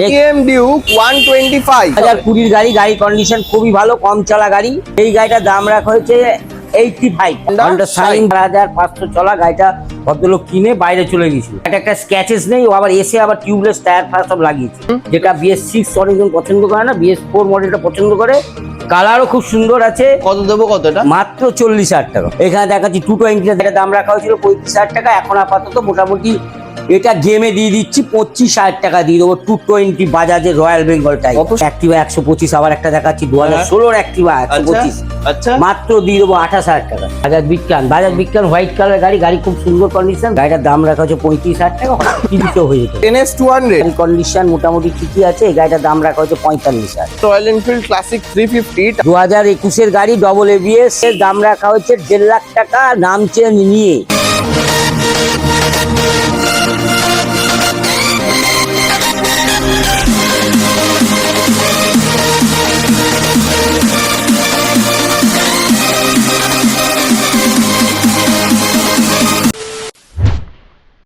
KTM Duke 125 2020 গাড়ি condition খুবই ভালো, কম চলা গাড়ি। এই গাড়িটার দাম রাখা হয়েছে 85। হন্ডা শাইন 1500 চলা গাড়িটা ভদ্রলোক কিনে বাইরে চলে গেছিল। একটা স্ক্র্যাচেস নেই, ও আবার এসে আবার টিউবলেস টায়ার ফায়ার সব লাগিয়েছে। যেটা BS6 অনেকজন পছন্দ করে না, BS4 মডেলটা পছন্দ করে। কালারও খুব সুন্দর আছে। কত দেবো কতটা? মাত্র 40,000 টাকা। এখানে দেখাচ্ছি 220 যেটা দাম রাখা হয়েছিল 35,000 টাকা, এখন আপাতত মোটামুটি এটা গেমে দিয়ে দিচ্ছি 25,000 টাকা দিয়ে দেবো। 220 বাজাজের রয়্যাল বেঙ্গল টাইপ। অ্যাক্টিভা 125, আবার একটা দেখাচ্ছি 2016 অ্যাক্টিভা 125, আচ্ছা মাত্র দিয়ে দেবো 28,000 টাকা। বাজাজ বিজ্ঞান হোয়াইট কালার গাড়ি খুব সুন্দর কন্ডিশন। গাড়িটার দাম রাখা হচ্ছে 35,000 টাকা, কিনতে হয়ে যেত। NS 200 কন্ডিশন মোটামুটি ঠিকই আছে। এই গাড়িটার দাম রাখা হচ্ছে 45,000। রয়্যাল এনফিল্ড ক্লাসিক 350 2021 গাড়ি ডবল ABS এর দাম রাখা হচ্ছে 1.5 লাখ টাকা, নাম চেঞ্জ নিয়ে।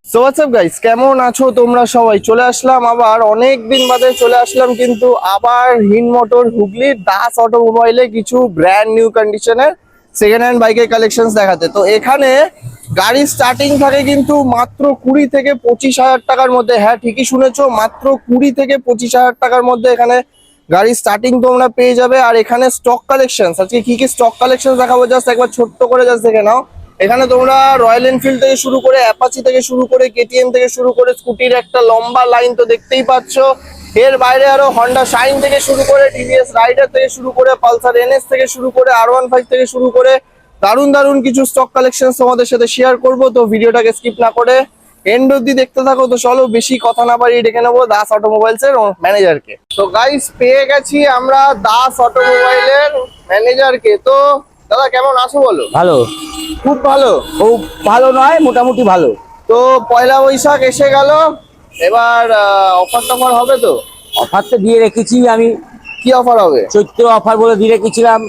সো হোয়াটস আপ গাইস, কেমন আছো তোমরা সবাই? চলে আসলাম আবার, অনেক দিন বাদে চলে আসলাম, কিন্তু আবার হিন্দ মোটর হুগলির দাস অটোমোবাইলে কিছু ব্র্যান্ড নিউ কন্ডিশনের সেকেন্ড হ্যান্ড বাইকের কালেকশন দেখাতে। তো এখানে গাড়ির স্টার্টিং থাকে কিন্তু মাত্র 20 থেকে 25,000 টাকার মধ্যে। হ্যাঁ, ঠিকই শুনেছো, মাত্র 20 থেকে 25,000 টাকার মধ্যে এখানে গাড়ির স্টার্টিং তোমরা পেয়ে যাবে। আর এখানে স্টক কালেকশন, আজকে কি কি স্টক কালেকশন দেখাবো জাস্ট একবার ছোট্ট করে জাস্ট দেখে নাও। এখানে তোমরা রয়্যাল এনফিল্ড থেকে শুরু করে, অ্যাপাচি থেকে শুরু করে, কেটিএম থেকে শুরু করে, স্কুটির একটা লম্বা লাইন তো দেখতেই পাচ্ছ। এর বাইরে আরো হন্ডা শাইন থেকে শুরু করে, টিভিএস রাইডার থেকে শুরু করে, পালসার NS থেকে শুরু করে, R15 থেকে শুরু করে দারুণ দারুণ কিছু স্টক কালেকশন তোমাদের সাথে শেয়ার করব। তো ভিডিওটাকে স্কিপ না করে এন্ড অব্দি দেখতে থাকো। তো চলো বেশি কথা না বাড়িয়ে ডেকে নেবো দাস অটোমোবাইলস এর ম্যানেজারকে। তো গাইস, পেয়ে গেছি আমরা দাস অটোমোবাইলের ম্যানেজারকে। তো দাদা কেমন আছো বলো? ভালো, খুব ভালো। খুব ভালো নয়, মোটামুটি ভালো। তো পয়লা বৈশাখ এসে গেল, এবার অফার টফার হবে তো? অফার তো দিয়ে রেখেছি আমি। কি অফার হবে? চৈত্র অফার বলে দিয়ে রেখেছিলাম।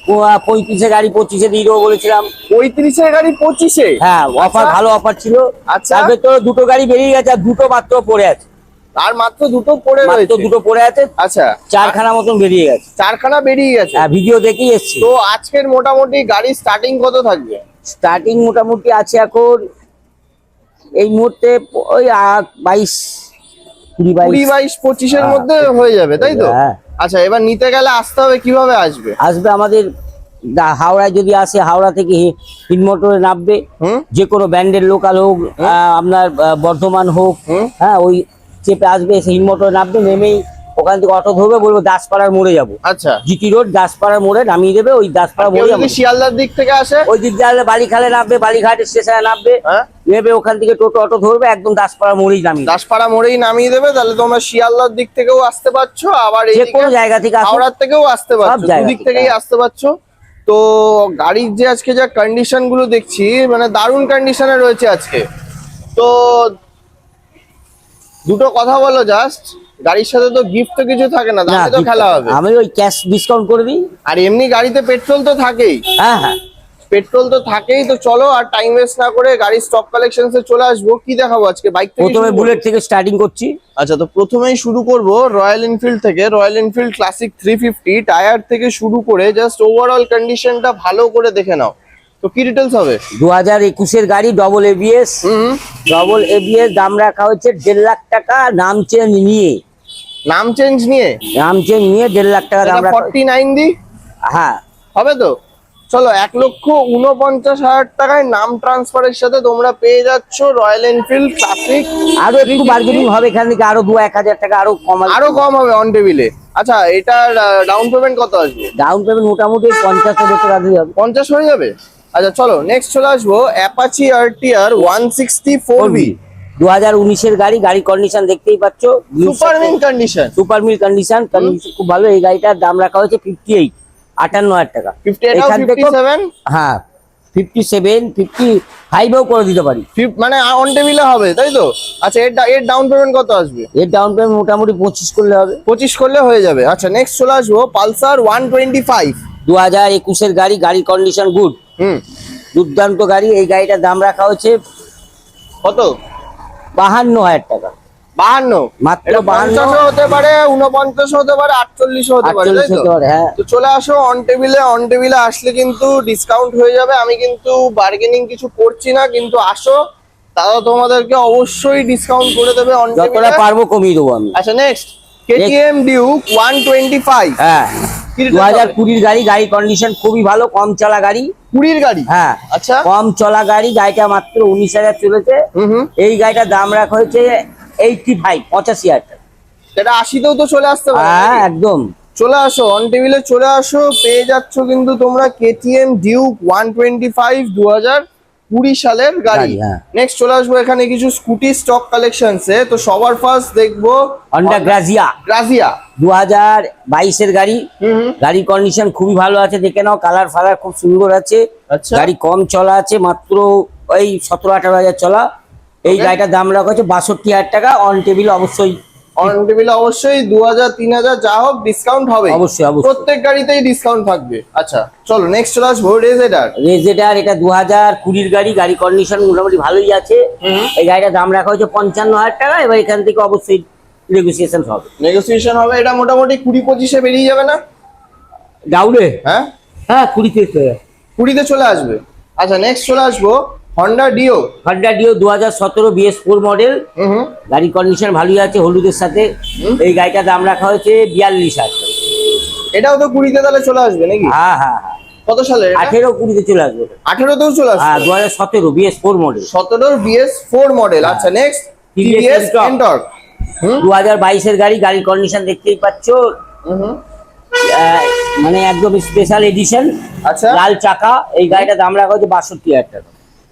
35 গাড়ি 25 দিয়ে দেবো বলেছিলাম। 35 গাড়ি 25? হ্যাঁ, অফার ভালো অফার ছিল। আচ্ছা, তার ভেতরে দুটো গাড়ি বেরিয়ে গেছে, আর দুটো মাত্র পড়ে আছে। আর মাত্র দুটো পড়ে রয়েছে? দুটো পড়ে আছে। আচ্ছা, 4খানা মতন বেরিয়ে গেছে। 4খানা বেরিয়ে গেছে? হ্যাঁ, ভিডিও দেখেই এসছি। তো আজকের মোটামুটি গাড়ির স্টার্টিং কত থাকবে? স্টার্টিং মোটামুটি আছে এখন এই মুহূর্তে ওই 22, 20, 22, 25 মধ্যে হয়ে যাবে, তাই তো? হ্যাঁ। আচ্ছা, এবার নিতে গেলে আসতে হবে, কিভাবে আসবে? আসবে আমাদের হাওড়ায়, যদি আসে হাওড়া থেকে হিন্দ মোটরে নামবে। যে কোনো ব্র্যান্ডের লোকাল হোক, আপনার বর্ধমান হোক, হ্যাঁ, ওই চেপে আসবে, এসে হিন্দ মোটরে নামবে। নেমেই ওখান থেকে অটো ধরবে, বলবো দাসপাড়ার মোড়ে যাবো। আচ্ছা, জিটি রোড দাসপাড়ার মোড়ে নামিয়ে দেবে। ওই দাসপাড়া মোড়ে যাবো। শিয়ালদার দিক থেকে আসে ওই দিক দিয়ে বালিখালে নামবে, বালিঘাট স্টেশনে নামবে, নেবে ওখান থেকে টোটো অটো ধরবে, একদম দাসপাড়া মোড়েই নামিয়ে, দাসপাড়া মোড়েই নামিয়ে দেবে। তাহলে তোমরা শিয়ালদার দিক থেকেও আসতে পারছো, আবার যে কোনো জায়গা থেকে হাওড়ার থেকেও আসতে পারছো, দুদিক থেকেই আসতে পারছো। তো গাড়ির যে আজকে যা কন্ডিশন গুলো দেখছি, মানে দারুণ কন্ডিশনে রয়েছে আজকে। তো দুটো কথা বলো জাস্ট, গাড়ির সাথে তো গিফট তো কিছু থাকে না, দামে তো খেলা হবে। আমি ওই ক্যাশ ডিসকাউন্ট করে দিই। আর এমনি গাড়িতে পেট্রোল তো থাকেই। হ্যাঁ হ্যাঁ, পেট্রোল তো থাকেই। তো চলো আর টাইম ওয়েস্ট না করে গাড়ির স্টক কালেকশনসে চলে আসবো। কি দেখাবো আজকে? বাইক থেকে প্রথমে বুলেট থেকে স্টার্টিং করছি। আচ্ছা, তো প্রথমেই শুরু করব রয়্যাল এনফিল্ড থেকে। রয়্যাল এনফিল্ড ক্লাসিক 350 টায়ার থেকে শুরু করে জাস্ট ওভারঅল কন্ডিশনটা ভালো করে দেখে নাও। তো কি ডিটেলস হবে? 2021 গাড়ি ডবল ABS। দাম রাখা হচ্ছে 1.5 লাখ টাকা, নাম চেঞ্জ নিয়ে। নাম চেঞ্জ নিয়ে? নাম চেঞ্জ নিয়ে 1.5 লাখ টাকা দাম রাখা। 49 দি? হ্যাঁ, হবে তো? চলো, 1,49,000 টাকায় নাম ট্রান্সফারের সাথে তোমরা পেয়ে যাচ্ছ রয়্যাল এনফিল্ড ক্লাসিক। আরো একটু বার্গেনিং হবে এখান থেকে, আরো 2-1 হাজার টাকা আরো কম হবে অন টেবিলে। আচ্ছা, এটার ডাউন পেমেন্ট কত আসবে? ডাউন পেমেন্ট মোটামুটি 50,000 ভেতর আসবে। 50 হয়ে যাবে? আচ্ছা চলো, নেক্সট চলে আসবো অ্যাপাচি RTR 164V। 2019 গাড়ি কন্ডিশন দেখতেই পাচ্ছ, সুপার মিল কন্ডিশন। খুব ভালো। এই গাড়িটার দাম রাখা হয়েছে 58,000 টাকা। 57? হ্যাঁ, 57, 55 করে দিতে পারি, মানে অন টেবিলে হবে, তাই তো? আচ্ছা, এর ডাউন পেমেন্ট কত আসবে? এর ডাউন পেমেন্ট মোটামুটি 25 করলে হবে। 25 করলে হয়ে যাবে। আচ্ছা, নেক্সট চলে আসবো পালসার 125। 2021 গাড়ি কন্ডিশন গুড, দুর্দান্ত গাড়ি। এই গাড়িটার দাম রাখা হচ্ছে কত? 52,000 টাকা। 52 মাত্র এটা 52 50 হতে পারে, 49 হতে পারে, 48 হতে পারে, 48 তাই তো? হতে পারে, হ্যাঁ। তো চলে আসো অন টেবিলে আসলে কিন্তু ডিসকাউন্ট হয়ে যাবে। আমি কিন্তু বার্গেনিং কিছু করছি না, কিন্তু আসো, তারা তোমাদেরকে অবশ্যই ডিসকাউন্ট করে দেবে অন যতটা টেবিলে। পারবো কমিয়ে দেবো আমি। আচ্ছা নেক্সট কেটিএম ডিউক 125। হ্যাঁ, কি rate 2020 গাড়ি, গাড়ি কন্ডিশন খুবই ভালো, কম চলা গাড়ি। 20 গাড়ি? হ্যাঁ, আচ্ছা। কম চলা গাড়ি, গাড়িটা মাত্র 19,000 চলেছে। হুম। এই গাড়িটার দাম রাখা হয়েছে 85,000 টাকা। এটা 80তেও তো চলে আসতে পারে হ্যাঁ, নাকি? একদম। চলে আসো অন টেবিলে, চলে আসো, পেয়ে যাচ্ছ কিন্তু তোমরা কেটিএম ডিউক 125 2020 সালের গাড়ি। গাড়ি, হ্যাঁ। নেক্সট চলে আসবো এখানে কিছু স্কুটি স্টক কালেকশনসে। তো সবার ফার্স্ট দেখবো হন্ডা গ্রাজিয়া, গ্রাজিয়া। 2022 এর গাড়ি। হুম। গাড়ির কন্ডিশন খুবই ভালো আছে, দেখে নাও, কালার ফালার খুব সুন্দর আছে। আচ্ছা। গাড়ি কম চলা আছে, মাত্র ওই 17-18 হাজার চলা। এই Okay. গাড়িটার দাম রাখা হচ্ছে 62,000 টাকা। অন টেবিল অবশ্যই, অন টেবিলে অবশ্যই 2000 3000 যা হোক ডিসকাউন্ট হবে, অবশ্যই, অবশ্যই। প্রত্যেক গাড়িতেই ডিসকাউন্ট থাকবে। আচ্ছা চলো নেক্সট চলে আসবো রেজেডার। রেজেডার, এটা 2020 গাড়ি, গাড়ি কন্ডিশন মোটামুটি ভালোই আছে। হুম। এই গাড়িটার দাম রাখা হয়েছে 55,000 টাকা। এবার এখান থেকে অবশ্যই নেগোসিয়েশন হবে। নেগোসিয়েশন হবে, এটা মোটামুটি 20-25-এ বেরিয়ে যাবে না? ডাউনে, হ্যাঁ হ্যাঁ, 20-তে। 20-তে চলে আসবে। আচ্ছা নেক্সট চলে আসবো Honda Dio. Honda Dio 2017 BS4 model. হুম। গাড়ি কন্ডিশন ভালোই আছে, হলুদের সাথে। এই গাড়িটার দাম রাখা হয়েছে 42,000 টাকা। এটাও তো 20-তে তাহলে চলে আসবে নাকি? হ্যাঁ, হ্যাঁ, হ্যাঁ, কত সালে? 18-20-তে চলে আসবে। 18তেও চলে হ্যাঁ, আসবে। 2017 BS4 মডেল। 17 BS4 model. আচ্ছা নেক্সট টিভিএস Ntorq। এন্টর্ক। হুম 2022 এর গাড়ি, গাড়ির কন্ডিশন দেখতেই পাচ্ছ। হুম। মানে একদম স্পেশাল এডিশন, আচ্ছা। লাল চাকা। এই গাড়িটার দাম রাখা হচ্ছে 62,000 টাকা।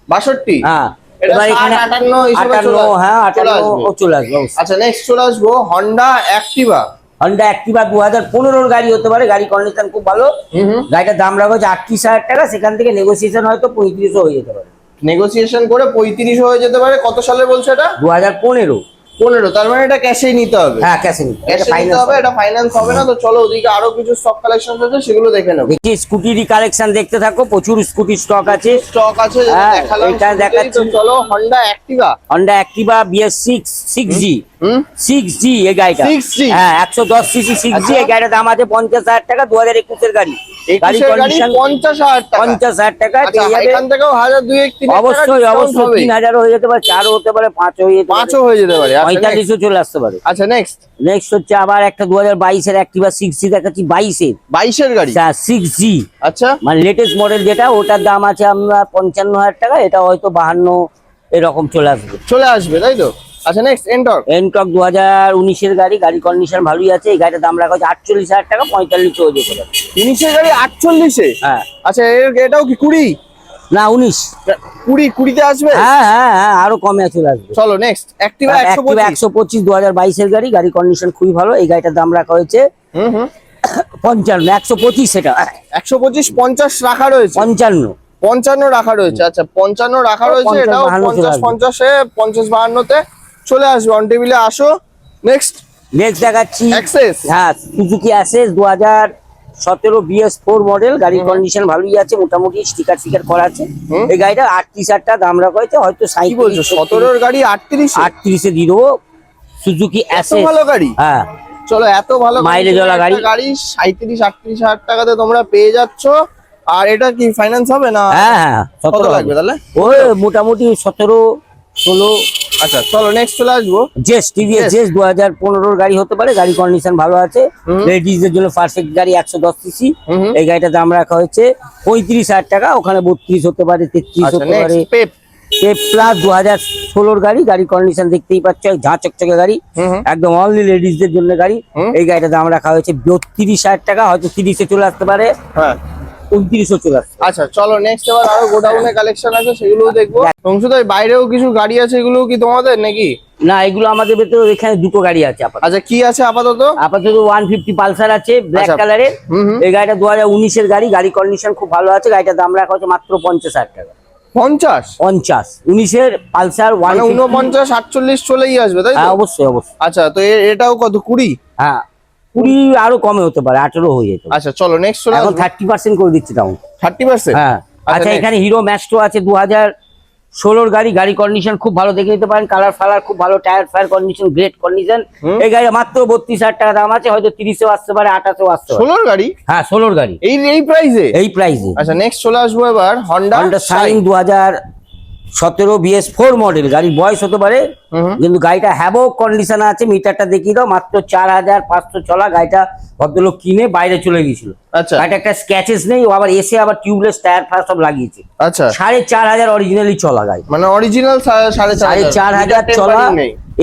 62? হ্যাঁ, এটা এবার এখানে 58 হিসেবে 58, হ্যাঁ, চলে 58 আসবে। ও চলে আসবে অবশ্যই। আচ্ছা নেক্সট চলে আসবো হন্ডা অ্যাক্টিভা। হন্ডা অ্যাক্টিভা 2015 গাড়ি হতে পারে, গাড়ি কন্ডিশন খুব ভালো। হুম। গাড়িটার দাম রাখা হচ্ছে 38,000 টাকা। সেখান থেকে নেগোসিয়েশন হয়তো 35 হয়ে যেতে পারে। নেগোসিয়েশন করে 35 হয়ে যেতে পারে। কত সালে বলছে এটা? 2015। 15, তার মানে এটা ক্যাশেই নিতে হবে। হ্যাঁ, ক্যাশে নিতে ক্যাশে নিতে হবে, এটা ফাইন্যান্স হবে না। তো চলো ওদিকে আরো কিছু স্টক কালেকশন আছে, সেগুলো দেখে নেবো। দেখি স্কুটিরই কালেকশন দেখতে থাকো, প্রচুর স্কুটি স্টক আছে। স্টক আছে যেটা হ্যাঁ, দেখালাম এটা শুরুতেই। দেখাচ্ছি। তো চলো Honda Activa. Honda Activa BS6 6G। হুম 6G এই গাড়িটা। 6G? হ্যাঁ, 110 সিসি 6G। আচ্ছা। এই গাড়িটার দাম আছে 50,000 টাকা। 2021 এর গাড়ি, গাড়ি 21 এর গাড়ি কন্ডিশন 50,000 টাকা। 50,000 টাকা আচ্ছা পেয়ে যাবে। এখান থেকেও 1000 2-3 অবশ্যই, অবশ্যই 3,000 হয়ে যেতে পারে, 4 হতে পারে, 5 হয়ে যেতে পারে, 5ও হয়ে যেতে পারে। আচ্ছা 45ও চলে আসতে পারে। আচ্ছা নেক্সট নেক্সট হচ্ছে আবার একটা 2022 এর অ্যাক্টিভা 6G দেখাচ্ছি। 22 22 এর গাড়ি। 6G, আচ্ছা মানে লেটেস্ট মডেল যেটা, ওটার দাম আছে আমরা 55,000 টাকা। এটা হয়তো 52 এরকম চলে আসবে। চলে আসবে তাই তো? আচ্ছা নেক্সট এন্টর্ক। এনটক 2019 এর গাড়ি, গাড়ি কন্ডিশন ভালোই আছে। এই গাড়িটার দাম রাখা হচ্ছে 48,000 টাকা। 45 হয়ে যেতে পারে। 19 এর গাড়ি 48-এ? হ্যাঁ, আচ্ছা এটাও কি 20? না 19। 20-তে আসবে? হ্যাঁ, হ্যাঁ, হ্যাঁ, আরো কমে চলে আসবে। চলো নেক্সট অ্যাক্টিভা 125। 125 2022 এর গাড়ি, গাড়ি কন্ডিশন খুবই ভালো। এই গাড়িটার দাম রাখা হয়েছে হুম 55। 125 সেটা 125 50 রাখা রয়েছে। 55। 55 রাখা রয়েছে। আচ্ছা 55 রাখা রয়েছে। 50 এটাও 52 চলে 50 আসবে। 50-এ 50-52-তে চলে আসবে। অন টেবিলে আসো। নেক্সট নেক্সট দেখাচ্ছি। অ্যাক্সেস। হ্যাঁ, সুজুকি অ্যাসেস 2017 BS4 মডেল, গাড়ির কন্ডিশন ভালোই আছে, মোটামুটি স্টিকার করা আছে। হুম। এই গাড়িটা 38,000 টাকা দাম রাখা হয়েছে, হয়তো কি বলছো? 17-এর গাড়ি 38? 38-এ দিয়ে দেবো। সুজুকি এত অ্যাসেস, ভালো গাড়ি? হ্যাঁ, চলো এত ভালো মাইলেজ ওয়ালা গাড়ি। গাড়ি 37-38 হাজার টাকাতে তোমরা পেয়ে যাচ্ছ। আর এটা কি ফাইন্যান্স হবে না? হ্যাঁ, হ্যাঁ, কত 17 লাগবে তাহলে? ওই মোটামুটি 17-16। আচ্ছা চলো নেক্সট চলে আসবো। জেস, টিভিএস জেস 2015 গাড়ি হতে পারে, গাড়ি কন্ডিশন ভালো আছে। হুম। লেডিজদের জন্য পারফেক্ট গাড়ি, 110 সিসি। হুম। এই গাড়িটার দাম রাখা হয়েছে 35,000 টাকা। ওখানে 32 হতে পারে, 33 আচ্ছা হতে পারে। Next Pep. প্লাস 2016 গাড়ি, গাড়ি কন্ডিশন দেখতেই পাচ্ছ, ঝাঁ চকচকে গাড়ি, হুম। একদম অনলি লেডিজদের জন্য গাড়ি। হুম। এই গাড়িটার দাম রাখা হয়েছে 32,000 টাকা, হয়তো 30-এ চলে আসতে পারে, হ্যাঁ 29ও চলে আসতে পারে। আচ্ছা চলো নেক্সট এবার আরো গোডাউনে কালেকশন আছে, সেগুলোও দেখবো। সংশুদাই বাইরেও কিছু গাড়ি আছে, এগুলো কি তোমাদের নাকি? না, এগুলো আমাদের ভেতরে, এখানে দুটো গাড়ি আছে আপাতত। আচ্ছা কি আছে আপাতত? আপাতত 150 পালসার আছে, ব্ল্যাক আচ্ছা। কালারের। হুম। এই গাড়িটা 2019 এর গাড়ি, গাড়ি কন্ডিশন খুব ভালো আছে। গাড়িটার দাম রাখা হচ্ছে মাত্র 50,000 টাকা। 50? 50 19-এর পালসার মানে 150। 49 48 চলেই আসবে তাই তো? হ্যাঁ, অবশ্যই, অবশ্যই। আচ্ছা তো এটাও কত? 20? হ্যাঁ, 20 আরো কমে হতে পারে, 18 হয়ে যেত। আচ্ছা চলো নেক্সট চলে এখন আসবো। 30% করে দিচ্ছি ডাউন। 30%? হ্যাঁ, আচ্ছা, next। এখানে হিরো ম্যাস্ট্রো আছে 16 গাড়ি, গাড়ি কন্ডিশন খুব ভালো, দেখে নিতে পারেন, কালার ফালার খুব ভালো, tyre fire condition great condition. এই গাড়ি মাত্র 32,000 টাকা দাম আছে, হয়তো 30-এও আসতে পারে, 28-এও আসতে পারে। 16 গাড়ি? হ্যাঁ 16 গাড়ি এই প্রাইসে? এই প্রাইসে। আচ্ছা নেক্সট চলে আসবো এবার হন্ডা শাইন 2017 BS4 মডেল। গাড়ির বয়স হতে পারে, কিন্তু গাড়িটা হ্যাভক কন্ডিশন আছে। মিটারটা দেখিয়ে দাও, মাত্র 4,500 চলা। গাড়িটা ভদ্রলোক কিনে বাইরে চলে গিয়েছিল। আচ্ছা গাড়িটা একটা স্ক্যাচেস নেই, ও আবার এসে আবার টিউবলেস টায়ার ফায়ার সব লাগিয়েছে। আচ্ছা 4,500 অরিজিনালি চলা গাড়ি, মানে অরিজিনাল 4,500 চলা।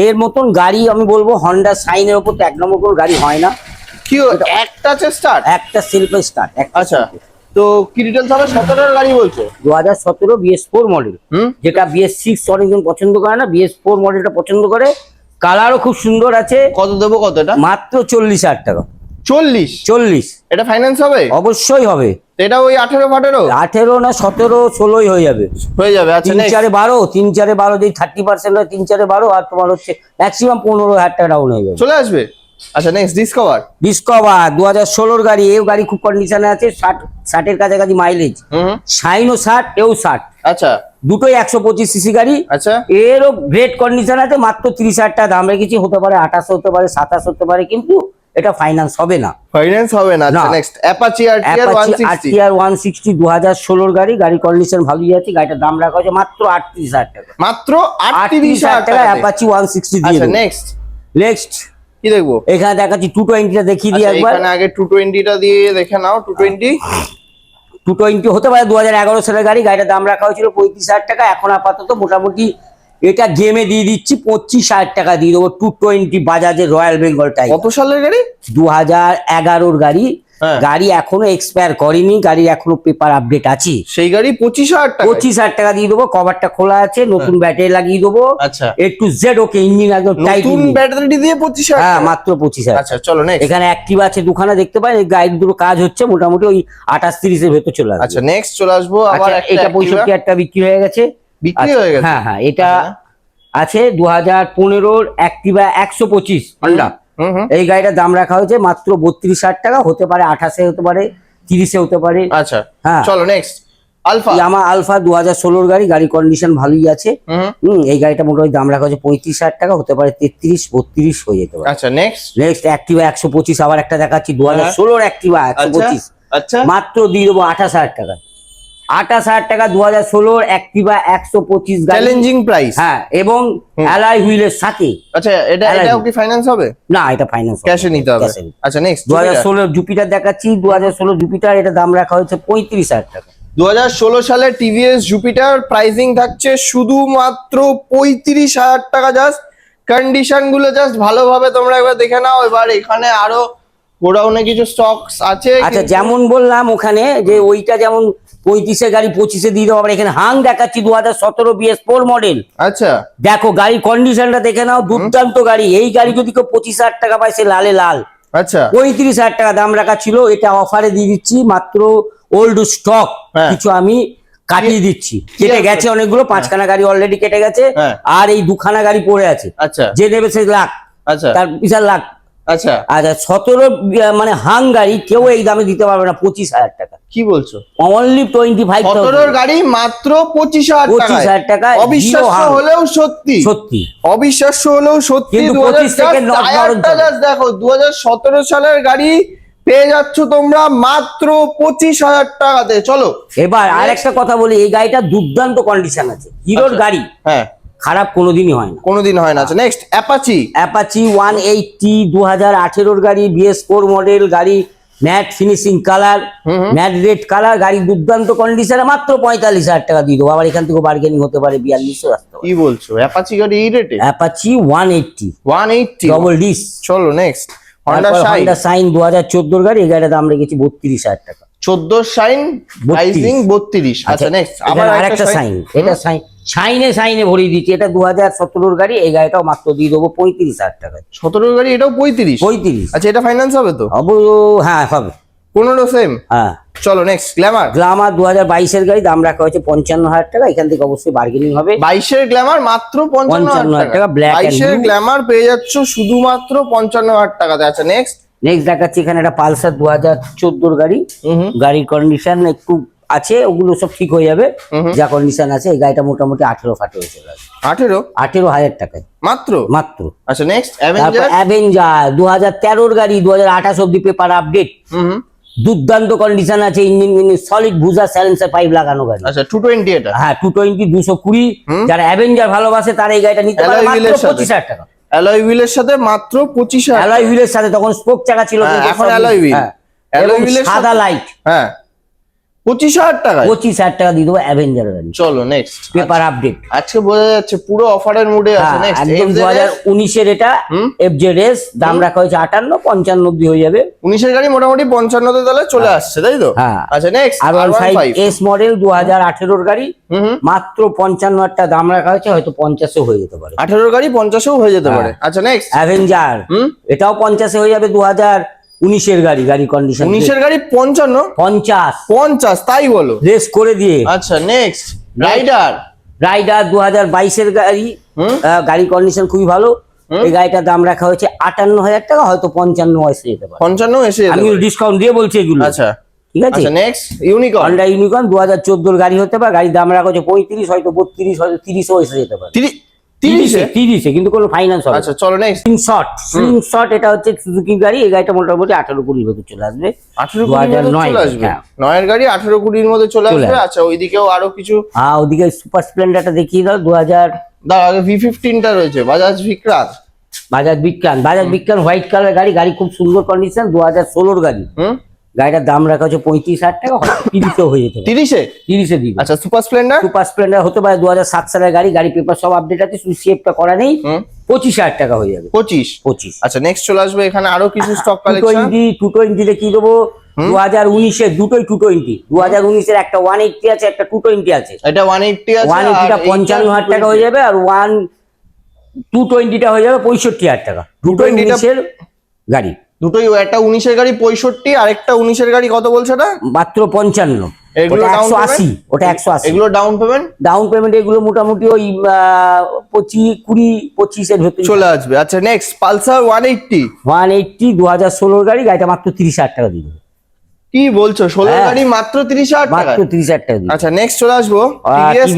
এর মতন গাড়ি আমি বলবো হন্ডা সাইনের উপর তো এক নম্বর কোনো গাড়ি হয় না। কি একটা স্টার্ট, একটা সেলফ স্টার্ট। আচ্ছা তো কি ডিটেইলস হবে? 17 গাড়ি বলছো? 2017 BS4 মডেল, যেটা BS6 অনেকজন পছন্দ করে না, BS4 মডেলটা পছন্দ করে। কালারও খুব সুন্দর আছে। কত দেবো কত এটা? মাত্র 40,000 টাকা। 40? এটা ফাইন্যান্স হবে? অবশ্যই হবে। এটা ওই 18 না 17, 16 হয়ে যাবে। হয়ে যাবে। আচ্ছা 3-4-12, 3-4-12 যদি 30% হয় 3-4-12, আর তোমার হচ্ছে ম্যাক্সিমাম 15,000 টাকা ডাউন হয়ে যাবে, চলে আসবে। আচ্ছা নেক্সট ডিসকভার 2016 গাড়ি। এই গাড়ি খুব কন্ডিশনে আছে, 60-এর কাছাকাছি মাইলেজ। শাইনও 60, এও 60। আচ্ছা দুটোই 125 সিসি গাড়ি। আচ্ছা এরও গ্রেট কন্ডিশন আছে, মাত্র 30,000 টাকা দাম রেখেছি। হতে পারে 28 হতে পারে, 27 হতে পারে, কিন্তু এটা ফাইন্যান্স হবে না। ফাইন্যান্স হবে না। আচ্ছা নেক্সট অ্যাপাচি আরটিআর 160 2016 গাড়ি। গাড়ি কন্ডিশন ভালোই আছে। গাড়িটার দাম রাখা হয়েছে মাত্র 38,000 টাকা। মাত্র 38,000 টাকা অ্যাপাচি 160 দিয়ে। আচ্ছা নেক্সট কি দেখবো? এখানে দেখাচ্ছি 220টা দেখিয়ে দিই একবার। এখানে আগে 220টা দিয়ে দেখে নাও। 220 হতে পারে 2011 সালের গাড়ি। গাড়িটার দাম রাখা হয়েছিল 35,000 টাকা। এখন আপাতত মোটামুটি এটা গেমে দিয়ে দিচ্ছি 25,000 টাকা দিয়ে দেবো। 220 বাজাজের রয়্যাল বেঙ্গল টাইগার। কত সালের গাড়ি? 2011 গাড়ি। গাড়ি এখনো এক্সপায়ার করেনি, গাড়ির এখনো পেপার আপডেট আছে। সেই গাড়ি 25,000 টাকা। 25,000 টাকা দিয়ে দেবো। কভারটা খোলা আছে, নতুন ব্যাটারি লাগিয়ে দেবো। আচ্ছা একটু জেড ওকে, ইঞ্জিন একদম টাইট। নতুন ব্যাটারি দিয়ে 25,000? হ্যাঁ মাত্র 25,000। আচ্ছা চলো নেক্সট। এখানে অ্যাক্টিভ আছে দুখানা, দেখতে পারেন। এই গাড়ি দুটো কাজ হচ্ছে, মোটামুটি ওই 28-30 এর ভেতর চলে আসবে। আচ্ছা নেক্সট চলে আসবো আবার একটা। এটা 65,000 টাকা বিক্রি হয়ে গেছে। বিক্রি হয়ে গেছে? হ্যাঁ এটা আছে 2015 অ্যাক্টিভা 125 হন্ডা। এই গাড়িটার দাম রাখা হয়েছে মাত্র 32,000 টাকা। হতে পারে 28-এ, হতে পারে 30-এ, হতে পারে। আচ্ছা হ্যাঁ চলো নেক্সট আলফা। ইয়ামা আলফা 2016 গাড়ি। গাড়ি কন্ডিশন ভালোই আছে। এই গাড়িটা মোটামুটি দাম রাখা হয়েছে 35,000 টাকা। হতে পারে 33-32 হয়ে যেতে পারে। আচ্ছা নেক্সট অ্যাক্টিভা 125 আবার একটা দেখাচ্ছি। 2016 অ্যাক্টিভা 125 আচ্ছা মাত্র দিয়ে দেবো 28,000 টাকা। 28,000 টাকা 2016 অ্যাক্টিভা 125 গাড়ি। Challenging price. হ্যাঁ, এবং অ্যালয় হুইলের সাথে। আচ্ছা এটাও কি ফাইন্যান্স হবে? না, এটা ফাইন্যান্স ক্যাশে নিতে হবে। আচ্ছা নেক্সট 2016 জুপিটার দেখাচ্ছি। 2016 জুপিটার, এটা দাম রাখা হয়েছে 35,000 টাকা। 2016 সালে টিভিএস জুপিটার প্রাইসিং থাকছে শুধুমাত্র 35,000 টাকা। জাস্ট কন্ডিশন গুলো জাস্ট ভালোভাবে তোমরা একবার দেখে নাও। এবার এখানে আরো গোডাউনে কিছু স্টকস আছে। আচ্ছা যেমন বললাম ওখানে যে ওইটা যেমন 35-এর গাড়ি 25-এ দিয়ে দেবো। আবার এখানে হাং দেখাচ্ছি 2017 BS4 মডেল। আচ্ছা দেখো গাড়ির কন্ডিশনটা দেখে নাও, দুর্দান্ত গাড়ি। এই গাড়ি যদি কেউ 25,000 টাকা পায়, সে লালে লাল। আচ্ছা 35,000 টাকা দাম রাখা ছিল, এটা অফারে দিয়ে দিচ্ছি। মাত্র ওল্ড স্টক কিছু আমি কাটিয়ে দিচ্ছি। কেটে গেছে অনেকগুলো, 5খানা গাড়ি অলরেডি কেটে গেছে, আর এই 2খানা গাড়ি পড়ে আছে। আচ্ছা যে নেবে সে লাখ। আচ্ছা তার বিশাল লাখ। আচ্ছা আচ্ছা 17 মানে হাং গাড়ি কেউ এই দামে দিতে পারবে না। 25,000 টাকা। কি বলছো? অনলি 25,000। 17 গাড়ি মাত্র 25,000 টাকা। অবিশ্বাস্য হলেও সত্যি, সত্যি অবিশ্বাস্য হলেও সত্যি। কিন্তু 25 থেকে দেখো 2017 সালের গাড়ি পেয়ে যাচ্ছ তোমরা মাত্র 25,000 টাকাতে। চলো এবার আর একটা কথা বলি, এই গাড়িটা দুর্দান্ত কন্ডিশন আছে। হিরোর গাড়ি হ্যাঁ খারাপ কোনোদিনই হয় না, কোনোদিন হয় না। আচ্ছা নেক্সট অ্যাপাচি 180 2018 গাড়ি, BS4 মডেল গাড়ি, mat finishing colour, matte red colour. গাড়ি দুর্দান্ত কন্ডিশনে মাত্র 45,000 টাকা দিয়ে দেবো। আবার এখান থেকে বার্গেনিং হতে পারে, 4200 আসতে পারে। কি বলছো? অ্যাপাচি গাড়ি এই রেটে? Apache 180 double disc. চলো নেক্সট হন্ডা শাইন 2014 গাড়ি। এই গাড়ির দাম রেখেছি 32,000 টাকা। 14 শাইন প্রাইসিং 32। আচ্ছা নেক্সট আবার আরেকটা শাইন। এটা শাইনে ভরিয়ে দিচ্ছি। এটা 2017 গাড়ি। এই গাড়িটাও মাত্র দিয়ে দেবো 35,000 টাকা। 17 গাড়ি, এটাও 35। আচ্ছা এটা ফাইন্যান্স হবে তো? হ্যাঁ হবে। 15 সেম। হ্যাঁ চলো নেক্সট গ্ল্যামার 2022-এর গাড়ি। দাম রাখা হয়েছে 55,000 টাকা। এখান থেকে অবশ্যই বার্গেনিং হবে। 22-এর গ্ল্যামার মাত্র 55,000 টাকা। ব্ল্যাক 22-এর গ্ল্যামার পেয়ে যাচ্ছ শুধুমাত্র 55,000 টাকাতে। আচ্ছা নেক্সট দেখাচ্ছি এখানে একটা পালসার 2014 গাড়ি। গাড়ির কন্ডিশন একটু আছে ওগুলো সব ঠিক হয়ে যাবে, যা কন্ডিশন আছে। এই গাড়িটা মোটামুটি 18 ফাটে হয়ে চলে আসবে। 18,000 টাকায় মাত্র। আচ্ছা নেক্সট অ্যাভেঞ্জার 2013 গাড়ি, 2028 অব্দি পেপার আপডেট, দুর্দান্ত কন্ডিশন আছে। ইঞ্জিন সলিড ভুজা সাইলেন্সার পাইপ লাগানো গাড়ি। আচ্ছা 220 এটা। হ্যাঁ 220 220। যারা অ্যাভেঞ্জার ভালোবাসে তারা এই গাড়িটা নিতে পারে মাত্র 25,000 টাকা। অ্যালয় হুইলের সাথে মাত্র 25,000। অ্যালয় হুইলের সাথে, তখন স্পোক চাকা ছিল, এখন অ্যালয় হুইল। এবং সাদা লাইট। হ্যাঁ 25,000 টাকা। 25,000 টাকা দিয়ে দেবো অ্যাভেঞ্জার গাড়ি। চলো নেক্সট পেপার আপডেট। আজকে বোঝা যাচ্ছে পুরো অফারের মুডে আছে। নেক্সট একদম 2019 এর এটা এফজেডএস, দাম রাখা হয়েছে 58, 55 অব্দি হয়ে যাবে। 19 এর গাড়ি মোটামুটি 55 তে তাহলে চলে আসছে, তাই তো? আচ্ছা নেক্সট R15 S মডেল 2018 এর গাড়ি, মাত্র 55,000 টাকা দাম রাখা হয়েছে, হয়তো 50 এ হয়ে যেতে পারে। 18 এর গাড়ি 50 এও হয়ে যেতে পারে। আচ্ছা নেক্সট অ্যাভেঞ্জার, এটাও 50 এ হয়ে যাবে। 2019 এর গাড়ি, গাড়ি কন্ডিশন 19 এর গাড়ি 55 50, তাই বলো? রেস করে দিয়ে। আচ্ছা নেক্সট রাইডার 2022 এর গাড়ি, গাড়ি কন্ডিশন খুবই ভালো। এই গাড়িটার দাম রাখা হয়েছে 58,000 টাকা, হয়তো 55 এসে যেতে পারে। 55 এসে যেতে পারে। আমি ডিসকাউন্ট দিয়ে বলছি এগুলো। আচ্ছা ঠিক আছে। আচ্ছা নেক্সট ইউনিকর্ন। হন্ডা ইউনিকর্ন 2014 এর গাড়ি হতে পারে, গাড়ির দাম রাখা হয়েছে 35, হয়তো 32, হয়তো 30 এসে যেতে পারে। 30 এ, কিন্তু কোনো ফাইন্যান্স হবে। আচ্ছা চলো নেক্সট স্লিংশট, এটা হচ্ছে সুজুকি গাড়ি। এই গাড়িটা মোটামুটি 18-20 ভেতর চলে আসবে। 18-20 চলে আসবে। 9 এর গাড়ি 18-20 এর মধ্যে চলে আসবে। আচ্ছা ওইদিকেও আরো কিছু, ওদিকে সুপার স্প্লেন্ডারটা দেখিয়ে দাও। 2000 আগে V15 টা রয়েছে, বাজাজ বিক্রান্ত। বাজাজ বিজ্ঞান হোয়াইট কালার গাড়ি, গাড়ি খুব সুন্দর কন্ডিশন। 2016 এর গাড়ি, গাড়িটার দাম রাখা হচ্ছে 35,000 টাকা, 30 হয়ে যেতে পারে। 30 এ দিবে। আচ্ছা সুপার স্প্লেন্ডার হতে পারে 2007 সালের গাড়ি, গাড়ি পেপার সব আপডেট আছে, শুধু শেপটা করা নেই। 25,000 টাকা হয়ে যাবে। 25। আচ্ছা নেক্সট চলে আসবে এখানে আরো কিছু স্টক কালেকশন। 220 তে কি দেবো? 2019 এর দুটোই 220। 2019 এর একটা 180 আছে, একটা 220 আছে। এটা 180 আছে, 180 টা 55,000 টাকা হয়ে যাবে, আর 220 টা হয়ে যাবে 65,000 টাকা। 220 এর গাড়ি দুটোই, একটা 19 এর গাড়ি 65, আর একটা 19 এর গাড়ি কত বলছে না? মাত্র 55। এগুলো 180, ওটা 180। এগুলো ডাউন পেমেন্ট এগুলো মোটামুটি ওই 25 এর ভেতরে চলে আসবে। আচ্ছা নেক্সট পালসার 180 2016 গাড়ি, গাড়িটা মাত্র 30,000 টাকা দিবে। কি বলছো? 16 গাড়ি মাত্র 30,000 টাকা? মাত্র 30,000 টাকা দিবে। আচ্ছা নেক্সট চলে আসবো টিভিএস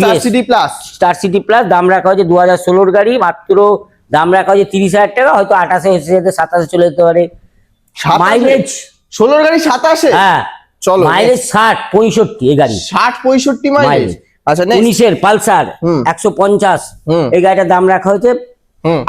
স্টার সিটি প্লাস, দাম রাখা হয়েছে 2016 গাড়ি, মাত্র দাম রাখা হয়েছে 30,000 টাকা, হয়তো 28 এসে যেতে, 27 চলে যেতে পারে। মাইলেজ 16 গাড়ি 27। হ্যাঁ চলো মাইলেজ 60-65 এই গাড়ি, 60-65 মাইলেজ। আচ্ছা নেক্সট 19 এর পালসার 150, এই গাড়িটার দাম রাখা হয়েছে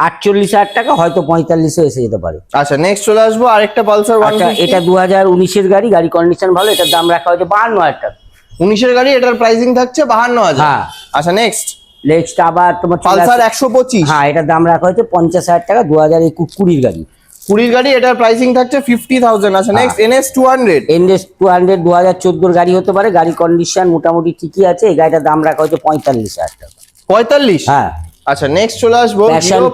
48,000 টাকা, হয়তো 45 এসে যেতে পারে। আচ্ছা নেক্সট চলে আসবো আরেকটা পালসার 150। এটা 2019 এর গাড়ি, গাড়ি কন্ডিশন ভালো, এটার দাম রাখা হয়েছে 52,000 টাকা। 19 এর গাড়ি, এটার প্রাইসিং থাকছে 52,000। হ্যাঁ। আচ্ছা নেক্সট আবার তোমার পালসার 125। হ্যাঁ, এটার দাম রাখা হয়েছে 50,000 টাকা। 2020 গাড়ি, 20 গাড়ি, এটার প্রাইসিং থাকছে 50,000। আচ্ছা নেক্সট NS 200 2014 গাড়ি হতে পারে, গাড়ি কন্ডিশন মোটামুটি ঠিকই আছে। এই গাড়িটার দাম রাখা হয়েছে 45,000 টাকা। 45? হ্যাঁ। আচ্ছা নেক্সট চলে আসবো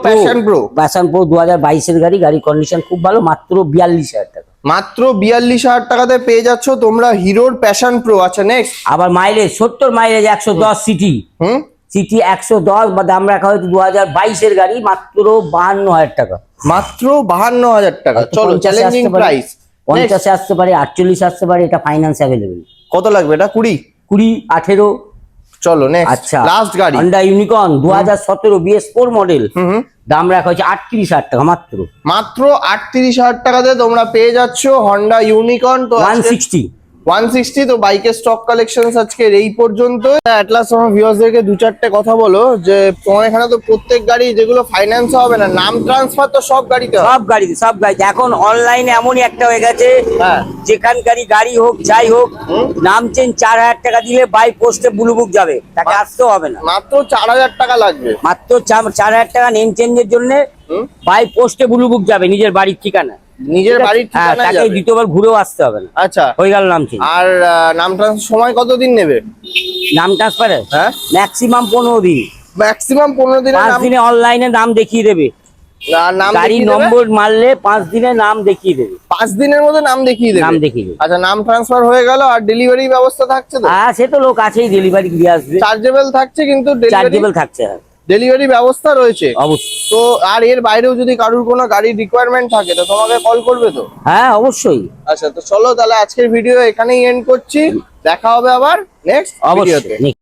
প্যাশন প্রো 2022 এর গাড়ি, গাড়ি কন্ডিশন খুব ভালো, মাত্র 42,000 টাকা। মাত্র 42,000 টাকাতে পেয়ে যাচ্ছ তোমরা হিরোর প্যাশন প্রো। আচ্ছা নেক্সট আবার মাইলেজ 70 মাইলেজ, 110 সিটি, সিটি 110, বা দাম রাখা হয়েছে 2022 এর গাড়ি, মাত্র 52,000 টাকা। মাত্র 52,000 টাকা। চলো চ্যালেঞ্জিং প্রাইস। 50 আসতে পারে, 48 আসতে পারে, এটা ফাইন্যান্স অ্যাভেলেবল। কত লাগবে এটা? 20, 18। চলো নেক্সট আচ্ছা লাস্ট গাড়ি হন্ডা ইউনিকর্ন 2017 BS4 মডেল, দাম রাখা হয়েছে 38,000 টাকা মাত্র। 38,000 টাকাতে তোমরা পেয়ে যাচ্ছ হন্ডা ইউনিকর্ন। তো 160 তো বাইকের স্টক কালেকশন আজকের এই পর্যন্ত। অ্যাটলাস আমার ভিউয়ার্সদেরকে 2-4টে কথা বলো, যে তোমার এখানে তো প্রত্যেক গাড়ি যেগুলো ফাইন্যান্স হবে না, নাম ট্রান্সফার তো সব গাড়িতে এখন অনলাইনে এমনই একটা হয়ে গেছে, যেখানকারই গাড়ি হোক যাই হোক, নাম চেঞ্জ 4,000 টাকা দিলে বাই পোস্টে ব্লু বুক যাবে, তাকে আসতেও হবে না। মাত্র 4,000 টাকা লাগবে, মাত্র 4,000 টাকা নেম চেঞ্জের জন্য বাই পোস্টে ব্লু বুক যাবে নিজের বাড়ির ঠিকানা। নিজের বাড়ির ঠিকানা তাকে যাবে, দ্বিতীয়বার ঘুরেও আসতে হবে না। আচ্ছা হয়ে গেল নাম চেঞ্জ। আর নাম ট্রান্সফার সময় কতদিন নেবে? নাম ট্রান্সফারে হ্যাঁ ম্যাক্সিমাম 15 দিন। ম্যাক্সিমাম 15 দিনে 5 দিনে অনলাইনে নাম দেখিয়ে দেবে, গাড়ি নম্বর মারলে 5 দিনে নাম দেখিয়ে দেবে। 5 দিনের মধ্যে নাম দেখিয়ে দেবে, নাম দেখিয়ে দেবে। আচ্ছা নাম ট্রান্সফার হয়ে গেল, আর ডেলিভারি ব্যবস্থা থাকছে তো? হ্যাঁ, সে তো লোক আছেই, ডেলিভারি দিয়ে আসবে। চার্জেবল থাকছে, কিন্তু চার্জেবল থাকছে। ডেলিভারি ব্যবস্থা রয়েছে অবশ্যই। তো। আর এর বাইরেও যদি কারোর কোনো গাড়ির রিকোয়ারমেন্ট থাকে তো তোমাকে কল করবে তো? হ্যাঁ অবশ্যই। আচ্ছা, তো চলো তাহলে আজকের ভিডিও এখানেই এন্ড করছি, দেখা হবে আবার নেক্সট ভিডিওতে। অবশ্যই।